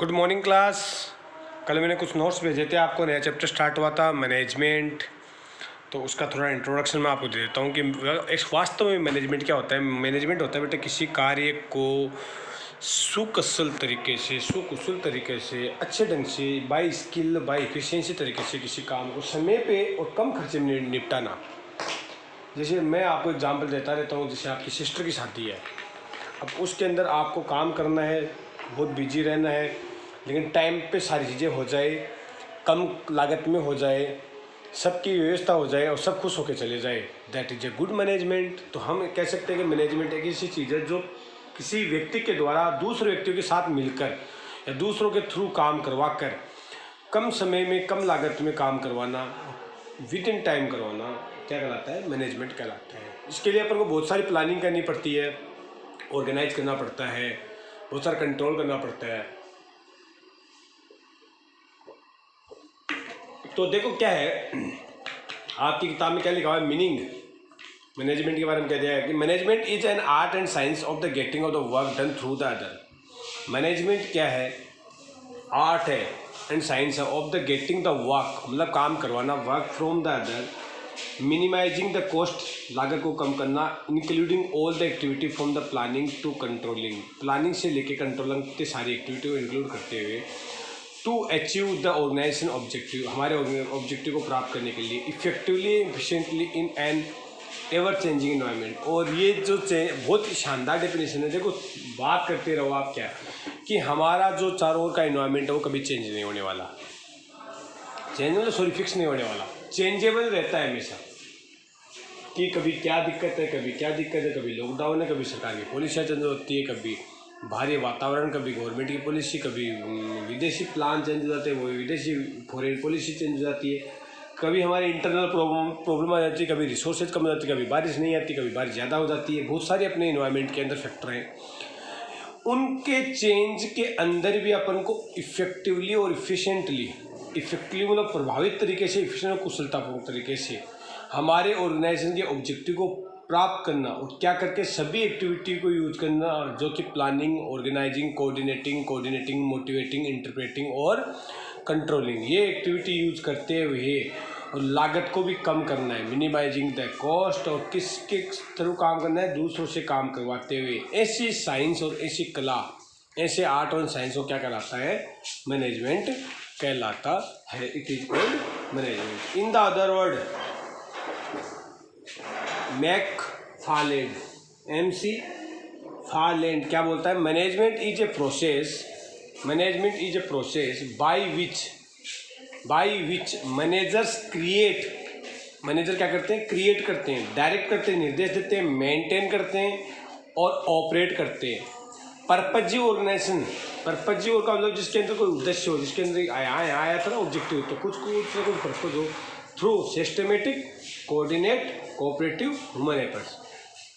Good morning class. कल मैंने कुछ नोट्स भेजे थे आपको, नया चैप्टर स्टार्ट हुआ था मैनेजमेंट, तो उसका थोड़ा इंट्रोडक्शन मैं आपको दे देता हूँ कि एक वास्तव में मैनेजमेंट क्या होता है। मैनेजमेंट होता है बेटा किसी कार्य को सुकुशल तरीके से अच्छे ढंग से बाय स्किल बाय एफिशिएंसी तरीके से किसी काम को समय पे और कम खर्चे में निपटाना। जैसे मैं आपको एग्जांपल देता रहता हूँ, जैसे आपकी सिस्टर की शादी है, अब उसके अंदर आपको काम करना है, बहुत बिजी रहना है, लेकिन टाइम पे सारी चीज़ें हो जाए, कम लागत में हो जाए, सबकी व्यवस्था हो जाए और सब खुश होकर चले जाए, that is a good management. तो हम कह सकते हैं कि मैनेजमेंट एक ऐसी चीज़ है जो किसी व्यक्ति के द्वारा दूसरे व्यक्तियों के साथ मिलकर या दूसरों के थ्रू काम करवा कर कम समय में कम लागत में काम करवाना, विद इन टाइम करवाना, क्या कहलाता है? मैनेजमेंट कहलाता है। इसके लिए अपन को बहुत सारी प्लानिंग करनी पड़ती है, ऑर्गेनाइज करना पड़ता है, बहुत सारा कंट्रोल करना पड़ता है। तो देखो क्या है, आपकी किताब में क्या लिखा हुआ है, मीनिंग मैनेजमेंट के बारे में कह दिया है कि management is an art and science of the getting of the work done through the other. Management क्या है? आर्ट है एंड साइंस है of the getting the work, मतलब काम करवाना, work from the other, minimising the cost, लागत को कम करना, including all the activity from the planning to controlling, planning से लेके कंट्रोलिंग के सारी एक्टिविटी को इंक्लूड करते हुए, to achieve the organisation objective, हमारे ऑब्जेक्टिव को प्राप्त करने के लिए, effectively efficiently in an ever changing environment. और ये जो बहुत ही शानदार डेफिनेशन है। देखो, बात करते रहो आप क्या कि हमारा जो चारों ओर का इन्वायरमेंट है वो कभी चेंज नहीं होने वाला, फिक्स नहीं होने वाला, चेंजेबल रहता है हमेशा, कि कभी क्या दिक्कत है, कभी क्या दिक्कत है, कभी लॉकडाउन है, कभी सरकार की पॉलिसियाँ चेंज होती है, कभी भारी वातावरण, कभी गवर्नमेंट की पॉलिसी, कभी विदेशी प्लान चेंज हो जाते हैं, वो विदेशी फॉरेन पॉलिसी चेंज हो जाती है, कभी हमारी इंटरनल प्रॉब्लम आ जाती है, कभी रिसोर्सेज कम हो जाती है, कभी बारिश नहीं आती, कभी बारिश ज़्यादा हो जाती है। बहुत सारे अपने इन्वायरमेंट के अंदर फैक्टर हैं। उनके चेंज के अंदर भी अपन को इफेक्टिवली और इफिशिएंटली मतलब प्रभावित तरीके से, इफिशिएंट और कुशलतापूर्ण तरीके से हमारे ऑर्गेनाइजेशन के ऑब्जेक्टिव को प्राप्त करना, और क्या करके सभी एक्टिविटी को यूज करना जो कि planning, organising, coordinating, motivating, interpreting और कंट्रोलिंग, ये एक्टिविटी यूज करते हुए और लागत को भी कम करना है, मिनिमाइजिंग द कॉस्ट, और किसके थ्रू काम करना है? दूसरों से काम करवाते हुए। ऐसी साइंस और ऐसी कला, ऐसे आर्ट और साइंस को क्या कहलाता है? मैनेजमेंट कहलाता है। It is called management. In the other word, McFarland, MC Farland क्या बोलता है? Management is a process by which managers manager क्या करते हैं? क्रिएट करते हैं, डायरेक्ट करते हैं, निर्देश देते हैं, मेंटेन करते हैं और ऑपरेट करते हैं। पर्पजीव ऑर्गेनाइजेशन का मतलब जिसके अंदर कोई उद्देश्य हो, जिसके अंदर आया था ना ऑब्जेक्टिव, तो कुछ पर्पज हो, through systematic, coordinate, cooperative, human efforts.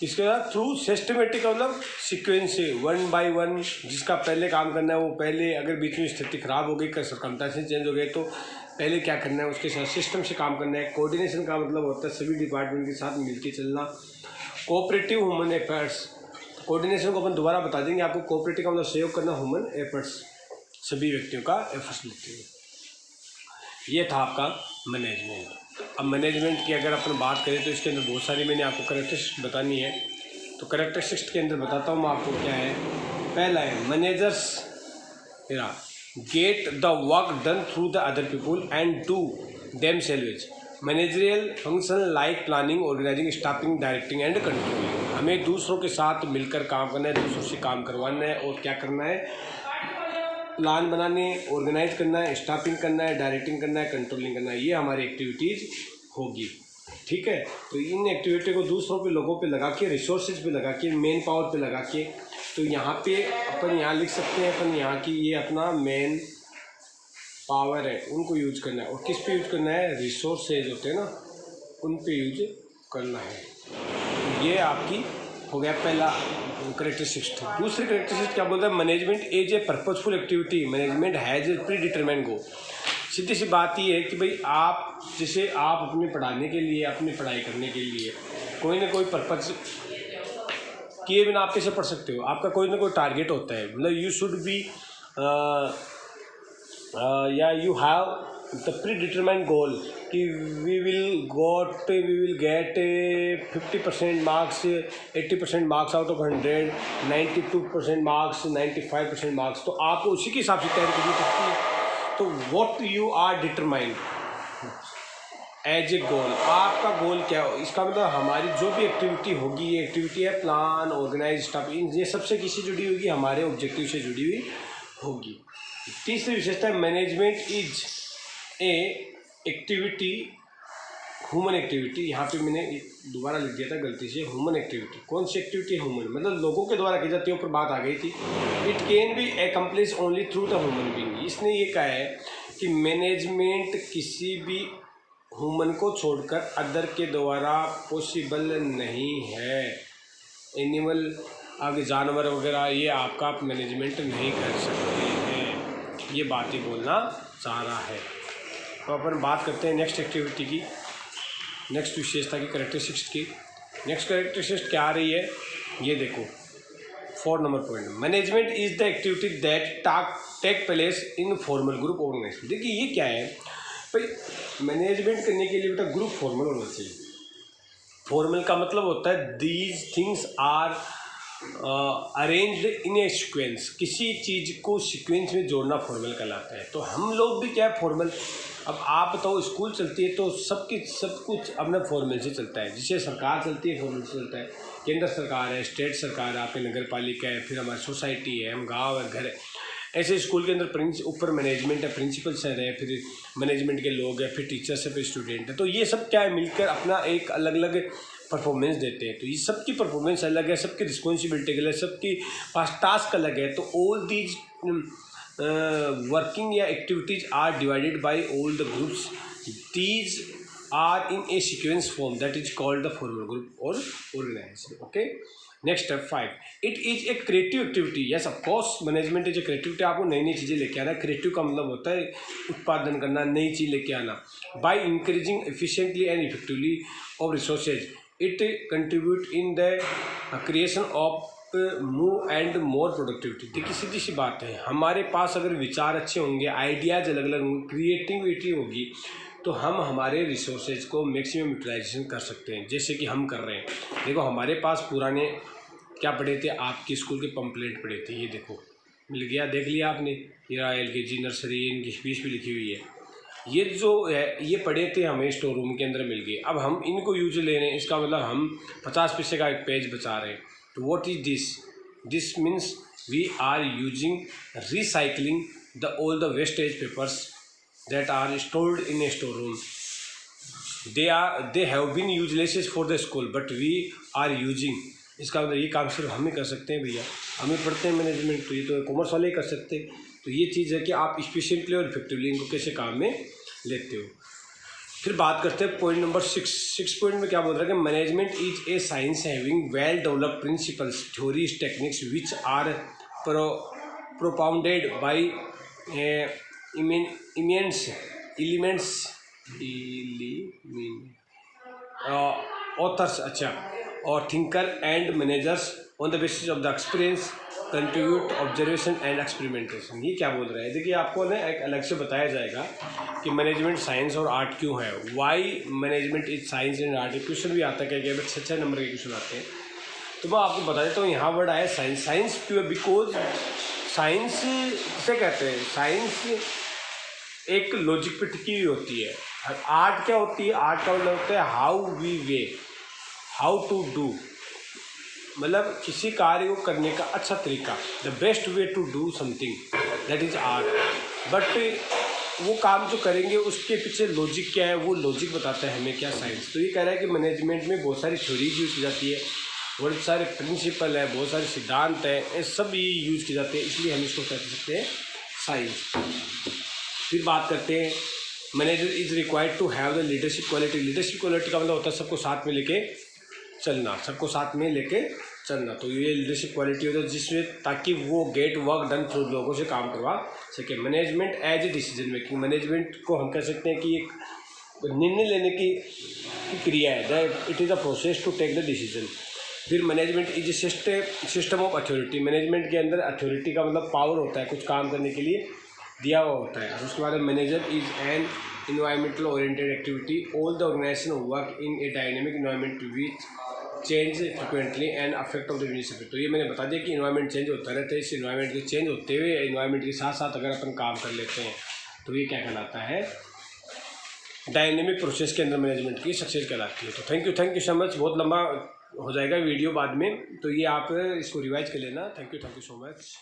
इसके बाद थ्रू सिस्टमेटिक का मतलब सीक्वेंस से, 1 by 1, जिसका पहले काम करना है वो पहले, अगर बीच में स्थिति खराब हो गई, सर्कमस्टेंसेस चेंज हो गए, तो पहले क्या करना है, उसके साथ सिस्टम से काम करना है। कोऑर्डिनेशन का मतलब होता है सभी डिपार्टमेंट के साथ मिलकर चलना। कोऑपरेटिव, ह्यूमन एफर्ट्स, कोऑर्डिनेशन को अपन दोबारा बता देंगे आपको। कोऑपरेटिव का मतलब सहयोग करना, ह्यूमन एफर्ट्स, सभी व्यक्तियों का एफर्ट्स लेते हैं। ये था आपका मैनेजमेंट। अब मैनेजमेंट की अगर अपन बात करें तो इसके अंदर बहुत सारी मैंने आपको कैरेक्टरिस्टिक्स बतानी है, तो कैरेक्टरिस्टिक्स के अंदर बताता हूँ मैं आपको क्या है। पहला है managers get the work done through the other people and do themselves. Managerial function like planning, organising, staffing, directing and controlling. हमें दूसरों के साथ मिलकर काम करना है, दूसरों से काम करवाना है, और क्या करना है? प्लान बनाने, ऑर्गेनाइज करना है, स्टाफिंग करना है, डायरेक्टिंग करना है, कंट्रोलिंग करना है। ये हमारी एक्टिविटीज़ होगी, ठीक है। तो इन एक्टिविटी को दूसरों पे, लोगों पे लगा के, रिसोर्सेज पे लगा के, मेन पावर पे लगा के, तो यहाँ पे अपन यहाँ लिख सकते हैं, अपन यहाँ की ये अपना मेन पावर है, उनको यूज करना है। और किस पे यूज करना है? रिसोर्सेज होते हैं ना, उन पे यूज करना है। ये आपकी हो गया पहला करेक्टरिस्टिक्स। दूसरी करेक्टरिस्टिक्स क्या बोलता है? Management is a purposeful activity, management has a predetermined goal. सीधी सी बात ये है कि भाई आप, जैसे आप अपने पढ़ाने के लिए, अपनी पढ़ाई करने के लिए कोई ना कोई पर्पज किए बिना आप कैसे पढ़ सकते हो? आपका कोई ना कोई टारगेट होता है, मतलब यू शुड बी या you have the predetermined goal कि we will get 50% marks, 80% marks out of 100, 92% marks, 95% marks, तो आपको उसी के हिसाब से तैयारी करनी पड़ती है। तो what you are determined as a goal, आपका गोल क्या हो, इसका मतलब हमारी जो भी एक्टिविटी होगी, ये एक्टिविटी है प्लान, ऑर्गेनाइज स्टफ, इन ये सबसे किसी जुड़ी होगी, हमारे ऑब्जेक्टिव से जुड़ी हुई होगी। तीसरी विशेषता, management is A activity, human activity. यहाँ पे मैंने दोबारा लिख दिया था गलती से, ह्यूमन एक्टिविटी। कौन सी एक्टिविटी है? ह्यूमन, मतलब लोगों के द्वारा की जाती है, ऊपर बात आ गई थी। It can be accomplish only through the human being. इसने ये कहा है कि मैनेजमेंट किसी भी ह्यूमन को छोड़कर अदर के द्वारा पॉसिबल नहीं है। एनिमल, आगे जानवर वगैरह, ये आपका मैनेजमेंट नहीं कर सकते हैं, ये बात ही बोलना चाह रहा है। तो अपन बात करते हैं नेक्स्ट एक्टिविटी की, नेक्स्ट विशेषता की, कैरेक्टरिस्टिक्स की। नेक्स्ट कैरेक्टरिस्टिक्स क्या आ रही है, ये देखो 4 number point, management is the activity that take place in formal group organisation. देखिए ये क्या है भाई, मैनेजमेंट करने के लिए बेटा ग्रुप फॉर्मल होना चाहिए। फॉर्मल का मतलब होता है these things are arranged in a sequence, किसी चीज़ को सीक्वेंस में जोड़ना फॉर्मल कहलाता है। तो हम लोग भी क्या है, फॉर्मल। अब आप बताओ, स्कूल चलती है तो सब कुछ अपना फॉर्मल से चलता है। जिसे सरकार चलती है फॉर्मल से चलता है, केंद्र सरकार है, स्टेट सरकार है, आपकी नगर पालिका है, फिर हमारी सोसाइटी है, हम गाँव है, घर है। ऐसे स्कूल के अंदर ऊपर मैनेजमेंट है, प्रिंसिपल सर है, फिर मैनेजमेंट के लोग हैं, फिर टीचर्स है, फिर स्टूडेंट है। तो ये सब क्या है, मिलकर अपना एक अलग अलग परफॉर्मेंस देते हैं। तो ये सबकी परफॉर्मेंस अलग है, सबकी रिस्पॉन्सिबिलिटी अलग है, सबकी पास टास्क अलग है। तो ऑल दीज वर्किंग या activities are divided by all the groups, these are in a sequence form that is called the formal group और organisation. Okay, next step 5, it is a creative activity. Yes of course, management is a creativity. आपको नई नई चीज़ें लेके आना। Creative का मतलब होता है उत्पादन करना, नई चीज़ लेके आना। By increasing efficiently and effectively of resources, it contribute in the creation of move and more productivity. देखिए सीधी सी बात है, हमारे पास अगर विचार अच्छे होंगे, आइडियाज़ अलग अलग होंगे, क्रिएटिविटी होगी, तो हम हमारे रिसोर्सेज को मैक्सिमम यूटिलाइजेशन कर सकते हैं, जैसे कि हम कर रहे हैं। देखो हमारे पास पुराने क्या पढ़े थे, आपके स्कूल के पंपलेट पढ़े थे, ये देखो मिल गया, देख लिया आपने, ये LKG नर्सरी, इनकी फीस भी लिखी हुई है। ये जो है ये पढ़े थे, हमें स्टोर रूम के अंदर मिल गए। अब हम इनको यूज ले रहे हैं, इसका मतलब हम 50 पैसे का एक पेज बचा रहे हैं। तो what is this means we are using recycling the all the wastage papers that are stored in a storeroom. They have been useless for the school, but we are using. इसका मतलब ये काम सिर्फ हम ही कर सकते हैं भैया, हम ही पढ़ते हैं मैनेजमेंट, तो ये तो कॉमर्स वाले ही कर सकते हैं। तो ये चीज़ है कि आप इफिशिएंटली और इफेक्टिवली इनको कैसे काम में लेते हो। फिर बात करते हैं पॉइंट नंबर 6 पॉइंट में क्या बोल रहा है कि management is a science having well developed principles, theories, techniques which are propounded by authors, अच्छा, और thinker and managers on the basis of the experience, contribute, observation and experimentation. ये क्या बोल रहा है, देखिए आपको ना एक अलग से बताया जाएगा कि मैनेजमेंट साइंस और आर्ट क्यों है, why management is science and art. Question भी आता है, क्या 6 नंबर के क्वेश्चन आते हैं। तो मैं आपको बता देता हूँ, यहाँ वर्ड आया साइंस। साइंस क्यों है, बिकॉज साइंस से कहते हैं, साइंस एक लॉजिक पे टिकी हुई होती है। आर्ट क्या होती है, आर्ट का मतलब होता है how we way, how to do, मतलब किसी कार्य को करने का अच्छा तरीका, the best way to do something, that is art. But वो काम जो करेंगे उसके पीछे लॉजिक क्या है, वो लॉजिक बताता है हमें क्या, साइंस। तो ये कह रहा है कि मैनेजमेंट में बहुत सारी थ्योरीज यूज की जाती है, बहुत सारे प्रिंसिपल है, बहुत सारे सिद्धांत है, ये सब ये यूज़ किए जाते हैं, इसलिए हम इसको कह सकते हैं साइंस। फिर बात करते हैं, manager is required to have the leadership quality. Leadership quality का मतलब होता है सबको साथ में लेके चलना, सबको साथ में लेके चलना। तो ये लीडरशिप क्वालिटी होता है जिसमें, ताकि वो गेट वर्क डन थ्रू, लोगों से काम करवा सके। Management as a decision making, management को हम कह सकते हैं कि एक निर्णय लेने की क्रिया है, that it is a process to take the decision. फिर management is system of authority. Management के अंदर अथॉरिटी का मतलब पावर होता है, कुछ काम करने के लिए दिया हुआ होता है। और उसके बाद manager is an environmental oriented activity. All the organisation work in a dynamic environment which change frequently and affect of the municipal. तो ये मैंने बता दिया कि इन्वायरमेंट चेंज होता रहता है। इस इन्वायरमेंट के चेंज होते हुए इन्वायरमेंट के साथ साथ अगर अपन काम कर लेते हैं तो ये क्या कहलाता है, डायनेमिक प्रोसेस के अंदर मैनेजमेंट की सक्सेस कहलाती है। तो थैंक यू सो मच। बहुत लंबा हो जाएगा वीडियो बाद में, तो ये आप इसको रिवाइज कर लेना। Thank you so much.